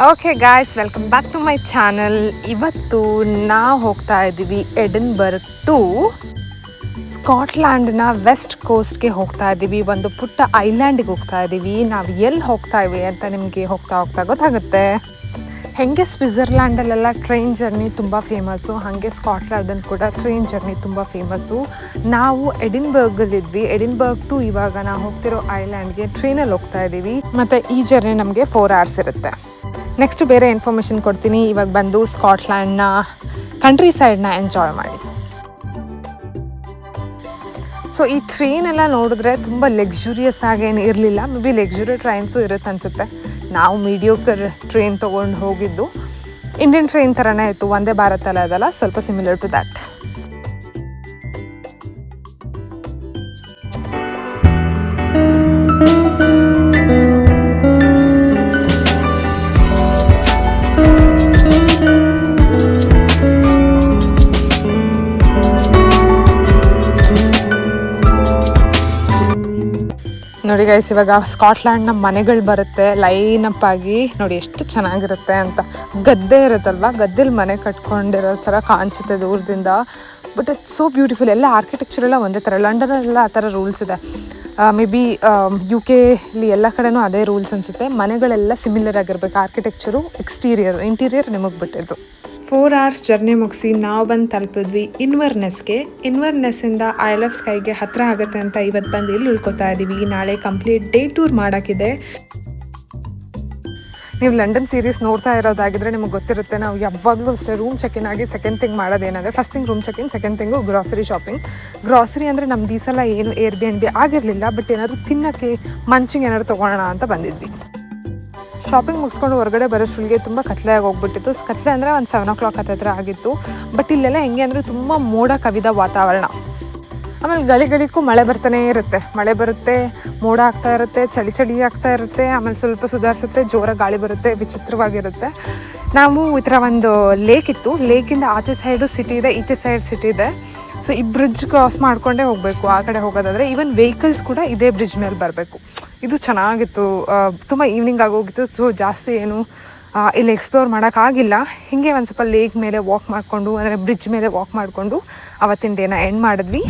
Okay guys, welcome back to my channel. ಇವತ್ತು ನಾವು ಹೋಗ್ತಾ ಇದ್ದೀವಿ ಎಡಿನ್ಬರ್ಗ್ ಟು ಸ್ಕಾಟ್ಲ್ಯಾಂಡ್ನ ವೆಸ್ಟ್ ಕೋಸ್ಟ್ಗೆ ಹೋಗ್ತಾ ಇದ್ದೀವಿ. ಒಂದು ಪುಟ್ಟ ಐಲ್ಯಾಂಡಿಗೆ ಹೋಗ್ತಾ ಇದ್ದೀವಿ. ನಾವು ಎಲ್ಲಿ ಹೋಗ್ತಾ ಇವಿ ಅಂತ ನಿಮಗೆ ಹೋಗ್ತಾ ಹೋಗ್ತಾ ಗೊತ್ತಾಗುತ್ತೆ. ಹೆಂಗೆ ಸ್ವಿಟ್ಜರ್ಲ್ಯಾಂಡಲ್ಲೆಲ್ಲ ಟ್ರೈನ್ ಜರ್ನಿ ತುಂಬ ಫೇಮಸ್ಸು, ಹಾಗೆ ಸ್ಕಾಟ್ಲ್ಯಾಂಡಲ್ಲಿ ಕೂಡ ಟ್ರೈನ್ ಜರ್ನಿ ತುಂಬ ಫೇಮಸ್ಸು. ನಾವು ಎಡಿನ್ಬರ್ಗಲ್ಲಿದ್ವಿ. ಎಡಿನ್ಬರ್ಗ್ ಟು ಇವಾಗ ನಾವು ಹೋಗ್ತಿರೋ ಐಲ್ಯಾಂಡ್ಗೆ ಟ್ರೈನಲ್ಲಿ ಹೋಗ್ತಾ ಇದ್ದೀವಿ. ಮತ್ತು ಈ ಜರ್ನಿ ನಮಗೆ 4 hours ಇರುತ್ತೆ. ನೆಕ್ಸ್ಟ್ ಬೇರೆ ಇನ್ಫಾರ್ಮೇಷನ್ ಕೊಡ್ತೀನಿ. ಇವಾಗ ಬಂದು ಸ್ಕಾಟ್ಲ್ಯಾಂಡ್ನ ಕಂಟ್ರಿ ಸೈಡ್ನ ಎಂಜಾಯ್ ಮಾಡಿ. ಸೊ ಈ ಟ್ರೈನ್ ಎಲ್ಲ ನೋಡಿದ್ರೆ ತುಂಬ ಲಕ್ಸುರಿಯಸ್ ಆಗೇನು ಇರಲಿಲ್ಲ. ಮೇ ಬಿ ಲಕ್ಸುರಿ ಟ್ರೈನ್ಸು ಇರುತ್ತೆ ಅನಿಸುತ್ತೆ. ನಾವು ಮೀಡಿಯೋಕರ್ ಟ್ರೈನ್ ತೊಗೊಂಡು ಹೋಗಿದ್ದು ಇಂಡಿಯನ್ ಟ್ರೈನ್ ಥರನೇ ಇತ್ತು. ವಂದೇ ಭಾರತ್ ಎಲ್ಲ ಅದಲ್ಲ, ಸ್ವಲ್ಪ ಸಿಮಿಲರ್ ಟು ದ್ಯಾಟ್. ನೋಡಿ ಗೈಸ್, ಇವಾಗ ಸ್ಕಾಟ್ಲ್ಯಾಂಡ್ನ ಮನೆಗಳು ಬರುತ್ತೆ ಲೈನಪ್ ಆಗಿ. ನೋಡಿ ಎಷ್ಟು ಚೆನ್ನಾಗಿರುತ್ತೆ ಅಂತ. ಗದ್ದೆ ಇರುತ್ತಲ್ವ, ಗದ್ದೆಲಿ ಮನೆ ಕಟ್ಕೊಂಡಿರೋ ಥರ ಕಾಣಿಸುತ್ತೆ ದೂರದಿಂದ. But it's so beautiful. ಎಲ್ಲ ಆರ್ಕಿಟೆಕ್ಚರ್ ಎಲ್ಲ ಒಂದೇ ಥರ. ಲಂಡನಲ್ಲೆಲ್ಲ ಆ ಥರ ರೂಲ್ಸ್ ಇದೆ. ಮೇ ಬಿ UK ಎಲ್ಲ ಕಡೆನೂ ಅದೇ ರೂಲ್ಸ್ ಅನಿಸುತ್ತೆ. ಮನೆಗಳೆಲ್ಲ ಸಿಮಿಲರ್ ಆಗಿರ್ಬೇಕು ಆರ್ಕಿಟೆಕ್ಚರು. ಇಂಟೀರಿಯರ್ ನಿಮಗೆ ಬಿಟ್ಟಿದ್ದು. 4 hours ಜರ್ನಿ ಮುಗಿಸಿ ನಾವು ಬಂದು ತಲುಪಿದ್ವಿ ಇನ್ವರ್ನೆಸ್ಗೆ. ಇನ್ವರ್ನೆಸ್ಸಿಂದ ಐಲ್ ಆಫ್ ಸ್ಕೈಗೆ ಹತ್ತಿರ ಆಗುತ್ತೆ ಅಂತ ಇವತ್ತು ಬಂದು ಇಲ್ಲಿ ಉಳ್ಕೊತಾ ಇದ್ದೀವಿ. ನಾಳೆ ಕಂಪ್ಲೀಟ್ ಡೇ ಟೂರ್ ಮಾಡೋಕ್ಕಿದೆ. ನೀವು ಲಂಡನ್ ಸೀರೀಸ್ ನೋಡ್ತಾ ಇರೋದಾಗಿದ್ರೆ ನಿಮಗೆ ಗೊತ್ತಿರುತ್ತೆ, ನಾವು ಯಾವಾಗಲೂ ಅಷ್ಟೇ ರೂಮ್ ಚೆಕ್-ಇನ್ ಆಗಿ ಸೆಕೆಂಡ್ ಥಿಂಗ್ ಮಾಡೋದೇನಂದರೆ, first thing room check in, second thing grocery shopping. Grocery ಅಂದರೆ ನಮ್ದು ಈ ಸಲ ಏನು Airbnb ಆಗಿರಲಿಲ್ಲ. ಬಟ್ ಏನಾದರೂ ತಿನ್ನೋಕ್ಕೆ ಮಂಚಿಗೆ ಏನಾದ್ರು ತೊಗೊಳ್ಳೋಣ ಅಂತ ಬಂದಿದ್ವಿ. ಶಾಪಿಂಗ್ ಮುಗಿಸ್ಕೊಂಡು ಹೊರಗಡೆ ಬರೋಷ್ಟ್ರಿಗೆ ತುಂಬ ಕತ್ಲೆಯಾಗಿ ಹೋಗ್ಬಿಟ್ಟಿತ್ತು. ಕತ್ಲೆ ಅಂದರೆ ಒಂದು 7 o'clock ಹತ್ತಿರ ಆಗಿತ್ತು. ಬಟ್ ಇಲ್ಲೆಲ್ಲ ಹೆಂಗೆ ಅಂದರೆ ತುಂಬ ಮೋಡ ಕವಿದ ವಾತಾವರಣ. ಆಮೇಲೆ ಗಳಿಗಳಿಗೂ ಮಳೆ ಬರ್ತಾನೆ ಇರುತ್ತೆ. ಮಳೆ ಬರುತ್ತೆ, ಮೋಡ ಆಗ್ತಾ ಇರುತ್ತೆ, ಚಳಿ ಆಗ್ತಾ ಇರುತ್ತೆ, ಆಮೇಲೆ ಸ್ವಲ್ಪ ಸುಧಾರಿಸುತ್ತೆ, ಜೋರಾಗಿ ಗಾಳಿ ಬರುತ್ತೆ, ವಿಚಿತ್ರವಾಗಿರುತ್ತೆ. ನಾವು ಈ ಥರ ಒಂದು ಲೇಕ್ ಇತ್ತು. ಲೇಕಿಂದ ಆಚೆ ಸೈಡು ಸಿಟಿ ಇದೆ, ಈಚೆ ಸೈಡ್ ಸಿಟಿ ಇದೆ. ಸೊ ಈ ಬ್ರಿಡ್ಜ್ ಕ್ರಾಸ್ ಮಾಡಿಕೊಂಡೇ ಹೋಗಬೇಕು ಆ ಕಡೆ ಹೋಗೋದಾದರೆ. ಈವನ್ ವೆಹಿಕಲ್ಸ್ ಕೂಡ ಇದೇ ಬ್ರಿಡ್ಜ್ ಮೇಲೆ ಬರಬೇಕು. ಇದು ಚೆನ್ನಾಗಿತ್ತು. ತುಂಬ ಈವ್ನಿಂಗ್ ಆಗೋಗಿತ್ತು. ಸೊ ಜಾಸ್ತಿ ಏನು ಇಲ್ಲಿ ಎಕ್ಸ್ಪ್ಲೋರ್ ಮಾಡೋಕ್ಕಾಗಿಲ್ಲ. ಹೀಗೆ ಒಂದು ಸ್ವಲ್ಪ ಲೇಕ್ ಮೇಲೆ ವಾಕ್ ಮಾಡಿಕೊಂಡು, ಅಂದರೆ ಬ್ರಿಡ್ಜ್ ಮೇಲೆ ವಾಕ್ ಮಾಡಿಕೊಂಡು ಅವತ್ತಿನ ಡೇನ ಎಂಡ್ ಮಾಡಿದ್ವಿ.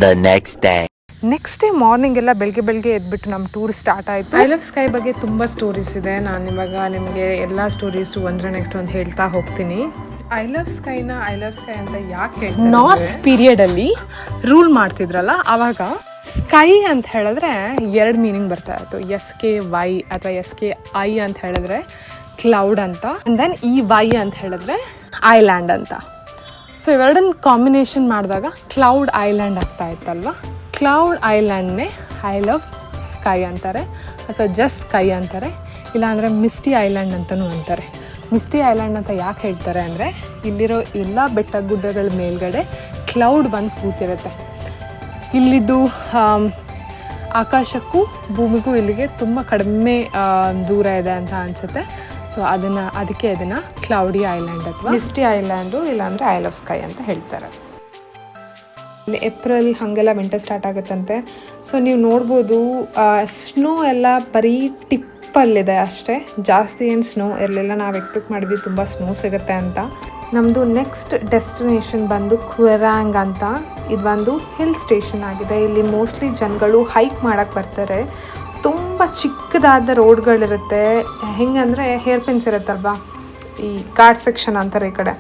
ನೆಕ್ಸ್ಟ್ ಡೇ ಮಾರ್ನಿಂಗ್ ಎಲ್ಲ ಬೆಳಗ್ಗೆ ಎದ್ಬಿಟ್ಟು ನಮ್ಮ ಟೂರ್ ಸ್ಟಾರ್ಟ್ ಆಯಿತು. ಐಲ್ ಆಫ್ ಸ್ಕೈ ಬಗ್ಗೆ ತುಂಬ ಸ್ಟೋರೀಸ್ ಇದೆ. ನಾನು ಇವಾಗ ನಿಮಗೆ ಎಲ್ಲ ಸ್ಟೋರೀಸು ಒಂದರ ನೆಕ್ಸ್ಟ್ ಒಂದು ಹೇಳ್ತಾ ಹೋಗ್ತೀನಿ. ಐಲ್ ಆಫ್ ಸ್ಕೈ ಅಂತ ಯಾಕೆ ಹೇಳ್ತಾರೆ, ನಾರ್ಸ್ ಪೀರಿಯಡಲ್ಲಿ ರೂಲ್ ಮಾಡ್ತಿದ್ರಲ್ಲ ಆವಾಗ ಸ್ಕೈ ಅಂತ ಹೇಳಿದ್ರೆ 2 ಮೀನಿಂಗ್ ಬರ್ತಾ ಇತ್ತು. SKY ಅಥವಾ SKI ಅಂತ ಹೇಳಿದ್ರೆ ಕ್ಲೌಡ್ ಅಂತ, ಆ್ಯಂಡ್ ದೆನ್ EY ಅಂತ ಹೇಳಿದ್ರೆ ಐಲ್ಯಾಂಡ್ ಅಂತ. ಸೊ ಇವೆರಡನ್ನ ಕಾಂಬಿನೇಷನ್ ಮಾಡಿದಾಗ ಕ್ಲೌಡ್ ಐಲ್ಯಾಂಡ್ ಆಗ್ತಾ ಇತ್ತಲ್ವ. ಕ್ಲೌಡ್ ಐಲ್ಯಾಂಡ್ನೇ ಐಲ್ ಆಫ್ ಸ್ಕೈ ಅಂತಾರೆ, ಅಥವಾ ಜಸ್ಟ್ ಸ್ಕೈ ಅಂತಾರೆ, ಇಲ್ಲಾಂದರೆ ಮಿಸ್ಟಿ ಐಲ್ಯಾಂಡ್ ಅಂತಲೂ ಅಂತಾರೆ. ಮಿಸ್ಟಿ ಐಲ್ಯಾಂಡ್ ಅಂತ ಯಾಕೆ ಹೇಳ್ತಾರೆ ಅಂದರೆ, ಇಲ್ಲಿರೋ ಎಲ್ಲ ಬೆಟ್ಟ ಗುಡ್ಡಗಳ ಮೇಲ್ಗಡೆ ಕ್ಲೌಡ್ ಬಂದು ಕೂತಿರುತ್ತೆ. ಇಲ್ಲಿದ್ದು ಆಕಾಶಕ್ಕೂ ಭೂಮಿಗೂ ಇಲ್ಲಿಗೆ ತುಂಬ ಕಡಿಮೆ ದೂರ ಇದೆ ಅಂತ ಅನಿಸುತ್ತೆ. ಸೊ ಅದಕ್ಕೆ ಇದನ್ನು ಕ್ಲೌಡಿ ಐಲ್ಯಾಂಡ್ ಅಥವಾ ಮಿಸ್ಟಿ ಐಲ್ಯಾಂಡು, ಇಲ್ಲಾಂದರೆ ಐಲ್ ಆಫ್ ಸ್ಕೈ ಅಂತ ಹೇಳ್ತಾರೆ. ಇಲ್ಲಿ ಏಪ್ರಿಲ್ ಹಾಗೆಲ್ಲ ವಿಂಟರ್ ಸ್ಟಾರ್ಟ್ ಆಗುತ್ತಂತೆ. ಸೊ ನೀವು ನೋಡ್ಬೋದು ಸ್ನೋ ಎಲ್ಲ ಬರೀ ಟಿಪ್ಪಲ್ಲಿದೆ ಅಷ್ಟೇ. ಜಾಸ್ತಿ ಏನು ಸ್ನೋ ಇರಲಿಲ್ಲ. ನಾವು ಎಕ್ಸ್ಪೆಕ್ಟ್ ಮಾಡಿದ್ವಿ ತುಂಬ ಸ್ನೋ ಸಿಗುತ್ತೆ ಅಂತ. ನಮ್ಮದು ನೆಕ್ಸ್ಟ್ ಡೆಸ್ಟಿನೇಷನ್ ಬಂದು ಕ್ವೆರಾಂಗ್ ಅಂತ. ಇದು ಒಂದು ಹಿಲ್ ಸ್ಟೇಷನ್ ಆಗಿದೆ. ಇಲ್ಲಿ ಮೋಸ್ಟ್ಲಿ ಜನಗಳು ಹೈಕ್ ಮಾಡೋಕ್ಕೆ ಬರ್ತಾರೆ. ತುಂಬ ಚಿಕ್ಕದಾದ ರೋಡ್ಗಳಿರುತ್ತೆ. ಹೆಂಗಂದರೆ ಹೇರ್ ಪಿನ್ಸ್ ಇರುತ್ತಲ್ವ, ಈ ಘಾಟ್ ಸೆಕ್ಷನ್ ಅಂತಾರೆ ಈ ಕಡೆ.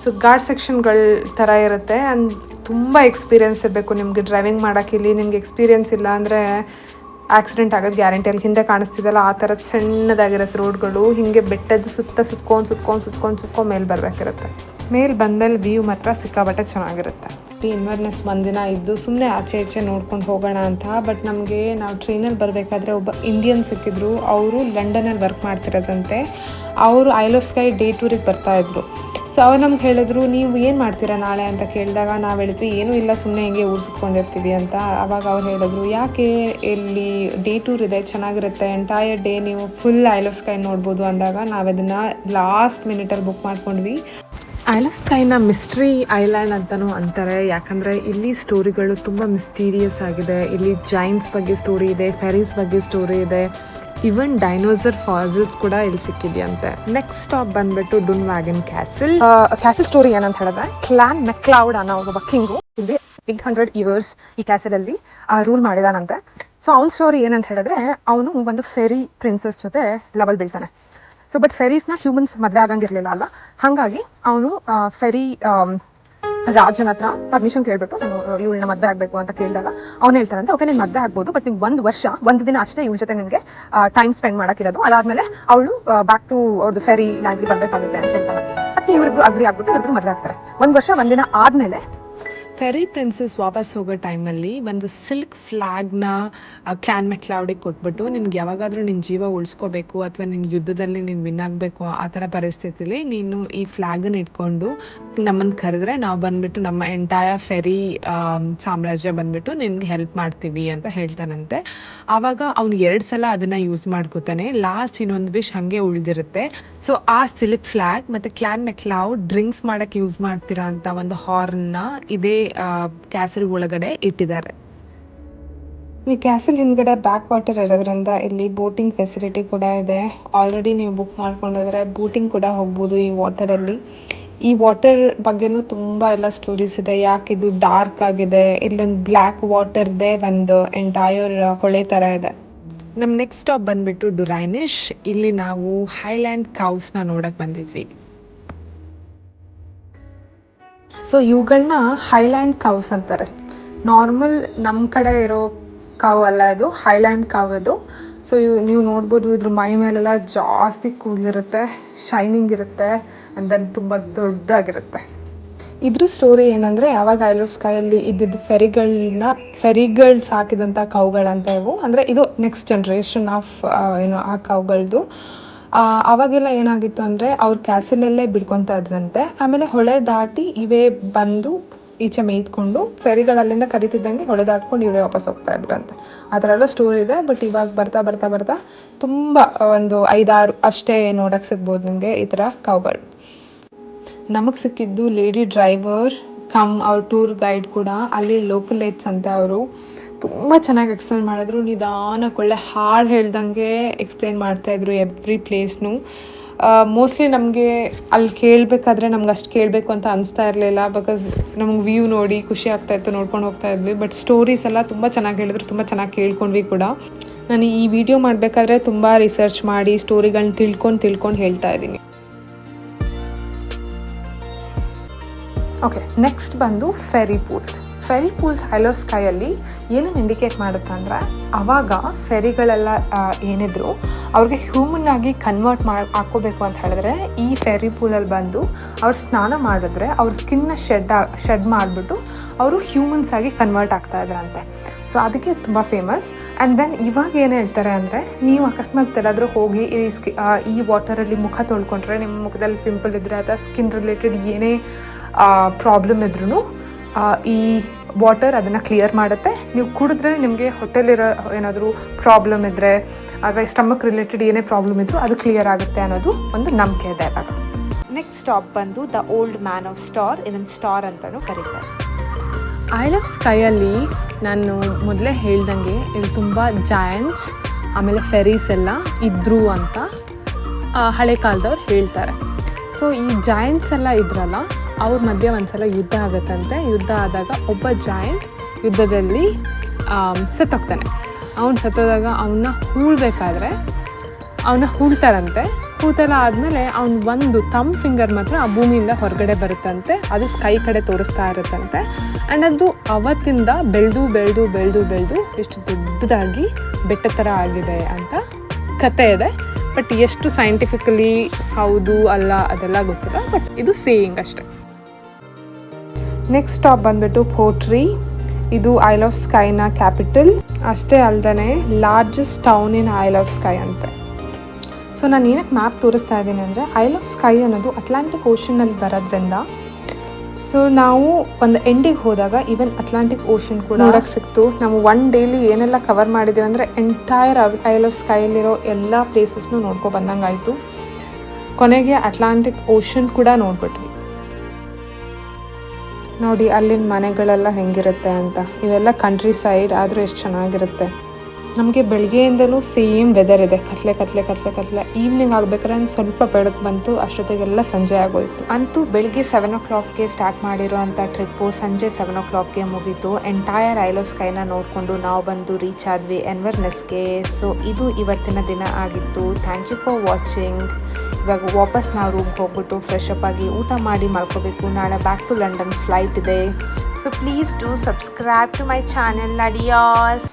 ಸೊ ಘಾಟ್ ಸೆಕ್ಷನ್ಗಳ ಥರ ಇರುತ್ತೆ. ಆ್ಯಂಡ್ ತುಂಬ ಎಕ್ಸ್ಪೀರಿಯೆನ್ಸ್ ಇರಬೇಕು ನಿಮಗೆ ಡ್ರೈವಿಂಗ್ ಮಾಡೋಕ್ಕೆ. ಇಲ್ಲಿ ನಿಮ್ಗೆ ಎಕ್ಸ್ಪೀರಿಯೆನ್ಸ್ ಇಲ್ಲ ಅಂದರೆ ಆಕ್ಸಿಡೆಂಟ್ ಆಗೋದು ಗ್ಯಾರಂಟಿ. ಅಲ್ಲಿ ಹಿಂದೆ ಕಾಣಿಸ್ತಿದ್ದಲ್ಲ ಆ ಥರ ಸಣ್ಣದಾಗಿರುತ್ತೆ ರೋಡ್ಗಳು. ಹೀಗೆ ಬೆಟ್ಟದ ಸುತ್ಕೊಂಡು ಮೇಲೆ ಬರಬೇಕಿರುತ್ತೆ. ಮೇಲೆ ಬಂದಮೇಲೆ ವ್ಯೂ ಮಾತ್ರ ಸಿಕ್ಕಾಬಟ್ಟೆ ಚೆನ್ನಾಗಿರುತ್ತೆ. ಇನ್ವರ್ನೆಸ್ ಒಂದಿನ ಇದ್ದು ಸುಮ್ಮನೆ ಆಚೆ ಈಚೆ ನೋಡ್ಕೊಂಡು ಹೋಗೋಣ ಅಂತ. ಬಟ್ ನಾವು ಟ್ರೈನಲ್ಲಿ ಬರಬೇಕಾದ್ರೆ ಒಬ್ಬ ಇಂಡಿಯನ್ ಸಿಕ್ಕಿದ್ರು. ಅವರು ಲಂಡನಲ್ಲಿ ವರ್ಕ್ ಮಾಡ್ತಿರೋದಂತೆ. ಅವರು ಐಲ್ ಆಫ್ ಸ್ಕೈ ಡೇ ಟೂರಿಗೆ ಬರ್ತಾಯಿದ್ರು. ಸೊ ಅವ್ರು ನಮ್ಗೆ ಹೇಳಿದ್ರು, ನೀವು ಏನು ಮಾಡ್ತೀರಾ ನಾಳೆ ಅಂತ ಕೇಳಿದಾಗ ನಾವು ಹೇಳಿದ್ವಿ, ಏನೂ ಇಲ್ಲ, ಸುಮ್ಮನೆ ಹಿಂಗೆ ಊರು ಸುತ್ಕೊಂಡಿರ್ತೀವಿ ಅಂತ. ಆವಾಗ ಅವ್ರು ಹೇಳಿದ್ರು, ಯಾಕೆ, ಇಲ್ಲಿ ಡೇ ಟೂರ್ ಇದೆ, ಚೆನ್ನಾಗಿರುತ್ತೆ, ಎಂಟೈರ್ ಡೇ ನೀವು ಫುಲ್ ಐಲ್ ಆಫ್ ಸ್ಕೈ ನೋಡ್ಬೋದು ಅಂದಾಗ ನಾವು ಅದನ್ನು ಲಾಸ್ಟ್ ಮಿನಿಟಲ್ಲಿ ಬುಕ್ ಮಾಡ್ಕೊಂಡ್ವಿ. ಐಲ್ ಆಫ್ ಸ್ಕೈನ ಮಿಸ್ಟ್ರಿ ಐಲ್ಯಾಂಡ್ ಅಂತಲೂ ಅಂತಾರೆ. ಯಾಕಂದರೆ ಇಲ್ಲಿ ಸ್ಟೋರಿಗಳು ತುಂಬ ಮಿಸ್ಟೀರಿಯಸ್ ಆಗಿದೆ. ಇಲ್ಲಿ ಜೈನ್ಸ್ ಬಗ್ಗೆ ಸ್ಟೋರಿ ಇದೆ, ಫೆರೀಸ್ ಬಗ್ಗೆ ಸ್ಟೋರಿ ಇದೆ, ಇವನ್ ಡೈನೋಸರ್ ಫಾಸಿಲ್ಸ್ ಕೂಡ ಇಲ್ಲಿ ಸಿಕ್ಕಿದೆಯಂತೆ. ನೆಕ್ಸ್ಟ್ ಸ್ಟಾಪ್ ಬಂದ್ಬಿಟ್ಟು ಡುನ್ ವ್ಯಾಗನ್ ಕ್ಯಾಸಲ್. ಕ್ಯಾಸಲ್ ಸ್ಟೋರಿ ಏನಂತ ಹೇಳಿದ್ರೆ, ಕ್ಲಾನ್ ಮೆಕ್ಲೌಡ್ ಅನ್ನೋ ಒಬ್ಬ ಕಿಂಗು ಇಲ್ಲಿ 800 years ಈ ಕ್ಯಾಸಲ್ ಅಲ್ಲಿ ರೂಲ್ ಮಾಡಿದಾನಂತೆ. ಸೊ ಅವ್ನ ಸ್ಟೋರಿ ಏನಂತ ಹೇಳಿದ್ರೆ, ಅವನು ಒಂದು ಫೆರಿ ಪ್ರಿನ್ಸಸ್ ಜೊತೆ ಲವಲ್ ಬೀಳ್ತಾನೆ. ಸೊ ಬಟ್ ಫೆರೀಸ್ನ ಹ್ಯೂಮನ್ಸ್ ಮದುವೆ ಆಗಂಗಿರ್ಲಿಲ್ಲ ಅಲ್ಲ, ಹಾಗಾಗಿ ಅವನು ಫೆರಿ ರಾಜನ ಹತ್ರ ಪರ್ಮಿಷನ್ ಕೇಳ್ಬಿಟ್ಟು ನಾನು ಇವಳನ್ನ ಮದ್ವೆ ಆಗ್ಬೇಕು ಅಂತ ಕೇಳಿದಾಗ ಅವ್ನು ಹೇಳ್ತಾರಂತೆ, ಓಕೆ ನೀನು ಮದ್ವೆ ಆಗ್ಬೋದು, ಬಟ್ ನಿಂಗೆ 1 ವರ್ಷ 1 ದಿನ ಅಷ್ಟೇ ಇವಳ ಜೊತೆ ನಿನಗೆ ಟೈಮ್ ಸ್ಪೆಂಡ್ ಮಾಡಕ್ಕಿರೋದು. ಅದಾದ್ಮೇಲೆ ಅವಳು ಬ್ಯಾಕ್ ಟು ಅವ್ರದ್ದು ಫೆರಿ ಲ್ಯಾಂಡ್ಗೆ ಬರ್ಬೇಕಾಗುತ್ತೆ ಅಂತ ಹೇಳ್ತಾರೆ. ಮತ್ತೆ ಇವ್ರಿಬ್ರು ಅಗ್ರಿ ಆಗ್ಬಿಟ್ಟು ಇವ್ರಿಬ್ರು ಮದ್ವೆ ಆಗ್ತಾರೆ. 1 ವರ್ಷ 1 ದಿನ ಆದ್ಮೇಲೆ ಫೆರಿ ಪ್ರಿನ್ಸಸ್ ವಾಪಸ್ ಹೋಗೋ ಟೈಮಲ್ಲಿ ಒಂದು ಸಿಲ್ಕ್ ಫ್ಲಾಗ್ನ ಕ್ಲಾನ್ ಮೆಕ್ಲೌಡಿಗೆ ಕೊಟ್ಬಿಟ್ಟು, ನಿನ್ಗೆ ಯಾವಾಗಾದರೂ ನಿನ್ನ ಜೀವ ಉಳಿಸ್ಕೋಬೇಕು ಅಥವಾ ನಿನ್ನ ಯುದ್ಧದಲ್ಲಿ ನೀನು ವಿನ್ ಆಗಬೇಕು ಆ ಥರ ಪರಿಸ್ಥಿತಿಲಿ ನೀನು ಈ ಫ್ಲಾಗನ್ನು ಇಟ್ಕೊಂಡು ನಮ್ಮನ್ನು ಕರೆದ್ರೆ ನಾವು ಬಂದುಬಿಟ್ಟು ನಮ್ಮ ಎಂಟೈರ್ ಫೆರಿ ಸಾಮ್ರಾಜ್ಯ ಬಂದುಬಿಟ್ಟು ನಿನ್ಗೆ ಹೆಲ್ಪ್ ಮಾಡ್ತೀವಿ ಅಂತ ಹೇಳ್ತಾನಂತೆ. ಆವಾಗ ಅವ್ನು 2 ಸಲ ಅದನ್ನು ಯೂಸ್ ಮಾಡ್ಕೋತಾನೆ. ಲಾಸ್ಟ್ ಇನ್ನೊಂದು ವಿಶ್ ಹಾಗೆ ಉಳಿದಿರುತ್ತೆ. ಸೊ ಆ ಸಿಲ್ಕ್ ಫ್ಲಾಗ್ ಮತ್ತು ಕ್ಲಾನ್ ಮೆಕ್ಲೌಡ್ ಡ್ರಿಂಕ್ಸ್ ಮಾಡೋಕ್ಕೆ ಯೂಸ್ ಮಾಡ್ತೀರಾ ಅಂತ ಒಂದು ಹಾರ್ನ್ನ ಇದೇ ಕ್ಯಾಸಲ್ ಒಳಗಡೆ ಇಟ್ಟಿದ್ದಾರೆ. ಈ ಕ್ಯಾಸಲ್ ಹಿಂದ್ಗಡೆ ಬ್ಯಾಕ್ ವಾಟರ್ ಇರೋದ್ರಿಂದ ಇಲ್ಲಿ ಬೋಟಿಂಗ್ ಫೆಸಿಲಿಟಿ ಕೂಡ ಇದೆ. ಆಲ್ರೆಡಿ ನೀವು ಬುಕ್ ಮಾಡ್ಕೊಂಡೋದ್ರೆ ಬೋಟಿಂಗ್ ಕೂಡ ಹೋಗ್ಬೋದು ಈ ವಾಟರಲ್ಲಿ. ಈ ವಾಟರ್ ಬಗ್ಗೆನೂ ತುಂಬ ಎಲ್ಲ ಸ್ಟೋರೀಸ್ ಇದೆ. ಯಾಕೆ ಇದು ಡಾರ್ಕ್ ಆಗಿದೆ, ಇಲ್ಲೊಂದು ಬ್ಲ್ಯಾಕ್ ವಾಟರ್ದೇ ಒಂದು ಎಂಟೈರ್ ಹೊಳೆ ಥರ ಇದೆ. ನಮ್ಮ ನೆಕ್ಸ್ಟ್ ಸ್ಟಾಪ್ ಬಂದುಬಿಟ್ಟು ಡುರೈನಿಶ್. ಇಲ್ಲಿ ನಾವು ಹೈಲ್ಯಾಂಡ್ ಕೌಸ್ನ ನೋಡಕ್ಕೆ ಬಂದಿದ್ವಿ. ಸೊ ಇವುಗಳನ್ನ ಹೈಲ್ಯಾಂಡ್ ಕೌಸ್ ಅಂತಾರೆ. ನಾರ್ಮಲ್ ನಮ್ಮ ಕಡೆ ಇರೋ ಕಾವು ಅಲ್ಲ, ಇದು ಹೈಲ್ಯಾಂಡ್ ಕಾವು ಇದು. ಸೊ ನೀವು ನೋಡ್ಬೋದು, ಇದ್ರ ಮೈ ಮೇಲೆಲ್ಲ ಜಾಸ್ತಿ ಕೂದಲಿರುತ್ತೆ, ಶೈನಿಂಗ್ ಇರುತ್ತೆ, ಆ್ಯಂಡ್ ದೆನ್ ತುಂಬ ದೊಡ್ಡದಾಗಿರುತ್ತೆ. ಇದ್ರ ಸ್ಟೋರಿ ಏನಂದರೆ, ಯಾವಾಗ ಐಲ್ ಆಫ್ ಸ್ಕೈಯಲ್ಲಿ ಇದ್ದಿದ್ದು ಫೆರಿಗಳು ಸಾಕಿದಂಥ ಕೌಗಳಂತ ಇವು. ಅಂದರೆ ಇದು ನೆಕ್ಸ್ಟ್ ಜನ್ರೇಷನ್ ಆಫ್ ಆ ಕೌಗಳದ್ದು. ಅವಾಗೆಲ್ಲ ಏನಾಗಿತ್ತು ಅಂದರೆ, ಅವ್ರ ಕ್ಯಾಸಲಲ್ಲೇ ಬಿಡ್ಕೊತಾ ಇದ್ರಂತೆ. ಆಮೇಲೆ ಹೊಳೆ ದಾಟಿ ಇವೇ ಬಂದು ಈಚೆ ಮೇಯ್ದುಕೊಂಡು ಫೆರಿಗಳಲ್ಲಿಂದ ಕರಿತಿದ್ದಂಗೆ ಹೊಳೆ ದಾಟ್ಕೊಂಡು ಇವರೇ ವಾಪಸ್ ಹೋಗ್ತಾ ಇದ್ರಂತೆ. ಆ ಥರ ಎಲ್ಲ ಸ್ಟೋರಿ ಇದೆ. ಬಟ್ ಇವಾಗ ಬರ್ತಾ ತುಂಬ ಒಂದು 5-6 ಅಷ್ಟೇ ನೋಡೋಕ್ಕೆ ಸಿಗ್ಬೋದು ನಿಮಗೆ ಈ ಥರ ಕೌಗಳು. ನಮಗೆ ಸಿಕ್ಕಿದ್ದು ಲೇಡಿ ಡ್ರೈವರ್ ಅವ್ರ ಟೂರ್ ಗೈಡ್ ಕೂಡ. ಅಲ್ಲಿ ಲೋಕಲ್ ಏಟ್ಸ್ ಅಂತ ಅವರು ತುಂಬ ಚೆನ್ನಾಗಿ ಎಕ್ಸ್ಪ್ಲೇನ್ ಮಾಡಿದ್ರು. ನಿಧಾನಕ್ಕೆ ಒಳ್ಳೆ ಹಾಡು ಹೇಳ್ದಂಗೆ ಎಕ್ಸ್ಪ್ಲೇನ್ ಮಾಡ್ತಾಯಿದ್ರು ಎವ್ರಿ ಪ್ಲೇಸ್ನು. ಮೋಸ್ಟ್ಲಿ ನಮಗೆ ಅಲ್ಲಿ ಕೇಳಬೇಕಾದ್ರೆ ನಮ್ಗೆ ಅಷ್ಟು ಕೇಳಬೇಕು ಅಂತ ಅನಿಸ್ತಾ ಇರಲಿಲ್ಲ. ಬಿಕಾಸ್ ನಮ್ಗೆ ವ್ಯೂ ನೋಡಿ ಖುಷಿ ಆಗ್ತಾಯಿತ್ತು, ನೋಡ್ಕೊಂಡು ಹೋಗ್ತಾ ಇದ್ವಿ. ಬಟ್ ಸ್ಟೋರೀಸ್ ಎಲ್ಲ ತುಂಬ ಚೆನ್ನಾಗಿ ಹೇಳಿದ್ರು, ತುಂಬ ಚೆನ್ನಾಗಿ ಕೇಳ್ಕೊಂಡ್ವಿ ಕೂಡ. ನಾನು ಈ ವಿಡಿಯೋ ಮಾಡಬೇಕಾದ್ರೆ ತುಂಬ ರಿಸರ್ಚ್ ಮಾಡಿ ಸ್ಟೋರಿಗಳನ್ನ ತಿಳ್ಕೊಂಡು ಹೇಳ್ತಾ ಇದ್ದೀನಿ. ಓಕೆ, ನೆಕ್ಸ್ಟ್ ಬಂದು ಫೆರಿ ಪೂಲ್ಸ್ ಐಲ್ ಆಫ್ ಸ್ಕೈಯಲ್ಲಿ ಏನನ್ನು ಇಂಡಿಕೇಟ್ ಮಾಡುತ್ತೆ ಅಂದರೆ, ಆವಾಗ ಫೆರಿಗಳೆಲ್ಲ ಏನಿದ್ರು ಅವ್ರಿಗೆ ಹ್ಯೂಮನ್ ಆಗಿ ಕನ್ವರ್ಟ್ ಹಾಕ್ಕೋಬೇಕು ಅಂತ ಹೇಳಿದ್ರೆ ಈ ಫೆರಿ ಪೂಲಲ್ಲಿ ಬಂದು ಅವ್ರು ಸ್ನಾನ ಮಾಡಿದ್ರೆ ಅವ್ರ ಸ್ಕಿನ್ನ ಶೆಡ್ ಮಾಡಿಬಿಟ್ಟು ಅವರು ಹ್ಯೂಮನ್ಸ್ ಆಗಿ ಕನ್ವರ್ಟ್ ಆಗ್ತಾ ಇದ್ರಂತೆ. ಸೊ ಅದಕ್ಕೆ ತುಂಬ ಫೇಮಸ್. ಆ್ಯಂಡ್ ದೆನ್ ಇವಾಗ ಏನು ಹೇಳ್ತಾರೆ ಅಂದರೆ, ನೀವು ಅಕಸ್ಮಾತ್ ಎಲ್ಲಾದರೂ ಹೋಗಿ ಈ ವಾಟರಲ್ಲಿ ಮುಖ ತೊಳ್ಕೊಂಡ್ರೆ ನಿಮ್ಮ ಮುಖದಲ್ಲಿ ಪಿಂಪಲ್ ಇದ್ದರೆ ಅಥವಾ ಸ್ಕಿನ್ ರಿಲೇಟೆಡ್ ಏನೇ ಪ್ರಾಬ್ಲಮ್ ಇದ್ರೂ ಈ ವಾಟರ್ ಅದನ್ನು ಕ್ಲಿಯರ್ ಮಾಡುತ್ತೆ. ನೀವು ಕುಡಿದ್ರೆ ನಿಮಗೆ ಹೊಟ್ಟೆಲಿರೋ ಏನಾದರೂ ಪ್ರಾಬ್ಲಮ್ ಇದ್ದರೆ ಆಗ ಸ್ಟಮಕ್ ರಿಲೇಟೆಡ್ ಏನೇ ಪ್ರಾಬ್ಲಮ್ ಇದ್ದರೂ ಅದು ಕ್ಲಿಯರ್ ಆಗುತ್ತೆ ಅನ್ನೋದು ಒಂದು ನಂಬಿಕೆ ಇದೆ ಇವಾಗ. ನೆಕ್ಸ್ಟ್ ಸ್ಟಾಪ್ ಬಂದು the old man off star, ಇದನ್ನು ಸ್ಟಾರ್ ಅಂತಲೂ ಕರೀತಾರೆ. ಐಲ್ ಆಫ್ ಸ್ಕೈಯಲ್ಲಿ ನಾನು ಮೊದಲೇ ಹೇಳ್ದಂಗೆ ಇಲ್ಲಿ ತುಂಬ ಜಾಯಂಟ್ಸ್ ಆಮೇಲೆ ಫೆರೀಸ್ ಎಲ್ಲ ಇದ್ದರು ಅಂತ ಹಳೆ ಕಾಲದವ್ರು ಹೇಳ್ತಾರೆ. ಸೊ ಈ ಜಾಯಂಟ್ಸ್ ಎಲ್ಲ ಇದ್ರಲ್ಲ, ಅವ್ರ ಮಧ್ಯೆ ಒಂದ್ಸಲ ಯುದ್ಧ ಆಗುತ್ತಂತೆ. ಯುದ್ಧ ಆದಾಗ ಒಬ್ಬ ಜಾಯಿಂಟ್ ಯುದ್ಧದಲ್ಲಿ ಸತ್ತೋಗ್ತಾನೆ. ಅವ್ನು ಸತ್ತೋದಾಗ ಅವನ್ನ ಹೂಳ್ಬೇಕಾದ್ರೆ ಅವನ್ನ ಹೂಳ್ತಾರಂತೆ. ಹೂತೆಲ್ಲ ಆದಮೇಲೆ ಅವ್ನು ಒಂದು ಫಿಂಗರ್ ಮಾತ್ರ ಆ ಭೂಮಿಯಿಂದ ಹೊರಗಡೆ ಬರುತ್ತಂತೆ. ಅದು ಸ್ಕೈ ಕಡೆ ತೋರಿಸ್ತಾ ಇರುತ್ತಂತೆ. ಆ್ಯಂಡ್ ಅದು ಅವತ್ತಿಂದ ಬೆಳೆದು ಎಷ್ಟು ದೊಡ್ಡದಾಗಿ ಬೆಟ್ಟ ಥರ ಆಗಿದೆ ಅಂತ ಕತೆ ಇದೆ. ಬಟ್ ಎಷ್ಟು ಸೈಂಟಿಫಿಕಲಿ ಹೌದು ಅಲ್ಲ ಅದೆಲ್ಲ ಗೊತ್ತಿಲ್ಲ, ಬಟ್ ಇದು ಸೇಯಿಂಗ್ ಅಷ್ಟೆ. ನೆಕ್ಸ್ಟ್ ಸ್ಟಾಪ್ ಬಂದ್ಬಿಟ್ಟು ಪೋರ್ಟ್ರಿ. ಇದು ಐಲ್ ಆಫ್ ಸ್ಕೈನ ಕ್ಯಾಪಿಟಲ್. ಅಷ್ಟೇ ಅಲ್ಲದೆ largest town in I'll of sky ಅಂತೆ. ಸೊ ನಾನು ಏನಕ್ಕೆ ಮ್ಯಾಪ್ ತೋರಿಸ್ತಾ ಇದ್ದೀನಿ ಅಂದರೆ, ಐಲ್ ಆಫ್ ಸ್ಕೈ ಅನ್ನೋದು ಅಟ್ಲಾಂಟಿಕ್ ಓಷನಲ್ಲಿ ಬರೋದ್ರಿಂದ ಸೊ ನಾವು ಒಂದು ಎಂಡಿಗೆ ಹೋದಾಗ ಈವನ್ ಅಟ್ಲಾಂಟಿಕ್ ಓಷನ್ ಕೂಡ ನೋಡೋಕ್ಕೆ ಸಿಕ್ತು. ನಾವು 1 ಡೇಲಿ ಏನೆಲ್ಲ ಕವರ್ ಮಾಡಿದ್ದೀವಿ ಅಂದರೆ ಎಂಟೈರ್ ಐಲ್ ಆಫ್ ಸ್ಕೈಯಲ್ಲಿರೋ ಎಲ್ಲ ಪ್ಲೇಸಸ್ನೂ ನೋಡ್ಕೊ ಬಂದಂಗೆ ಆಯಿತು. ಕೊನೆಗೆ ಅಟ್ಲಾಂಟಿಕ್ ಓಷನ್ ಕೂಡ ನೋಡ್ಬಿಟ್ವಿ. ನೋಡಿ ಅಲ್ಲಿನ ಮನೆಗಳೆಲ್ಲ ಹೆಂಗಿರುತ್ತೆ ಅಂತ. ಇವೆಲ್ಲ ಕಂಟ್ರಿ ಸೈಡ್ ಆದರೂ ಎಷ್ಟು ಚೆನ್ನಾಗಿರುತ್ತೆ. ನಮಗೆ ಬೆಳಗ್ಗೆಯಿಂದನೂ ಸೇಮ್ ವೆದರ್ ಇದೆ, ಕತ್ಲೆ. ಈವ್ನಿಂಗ್ ಆಗ್ಬೇಕಾದ್ರೆ ಸ್ವಲ್ಪ ಬೆಳಕು ಬಂತು, ಅಷ್ಟೊತ್ತಿಗೆಲ್ಲ ಸಂಜೆ ಆಗೋಯ್ತು. ಅಂತೂ ಬೆಳಿಗ್ಗೆ 7 o'clockಗೆ ಸ್ಟಾರ್ಟ್ ಮಾಡಿರೋ ಅಂಥ ಟ್ರಿಪ್ಪು ಸಂಜೆ 7 o'clockಗೆ ಮುಗೀತು. ಎಂಟೈರ್ ಐಲ್ ಆಫ್ ಸ್ಕೈನ ನೋಡಿಕೊಂಡು ನಾವು ಬಂದು ರೀಚ್ ಆದ್ವಿ ಎನ್ವರ್ನೆಸ್ಗೆ. ಸೊ ಇದು ಇವತ್ತಿನ ದಿನ ಆಗಿತ್ತು. Thank you for watching. ಇವಾಗ ವಾಪಸ್ ನಾವು ರೂಮ್ಗೆ ಹೋಗ್ಬಿಟ್ಟು ಫ್ರೆಶ್ ಅಪ್ ಆಗಿ ಊಟ ಮಾಡಿ ಮಲ್ಕೋಬೇಕು. ನಾಳೆ ಬ್ಯಾಕ್ ಟು ಲಂಡನ್ ಫ್ಲೈಟ್ ಇದೆ. So please do subscribe to my channel. ಅಡಿಯಾಸ್.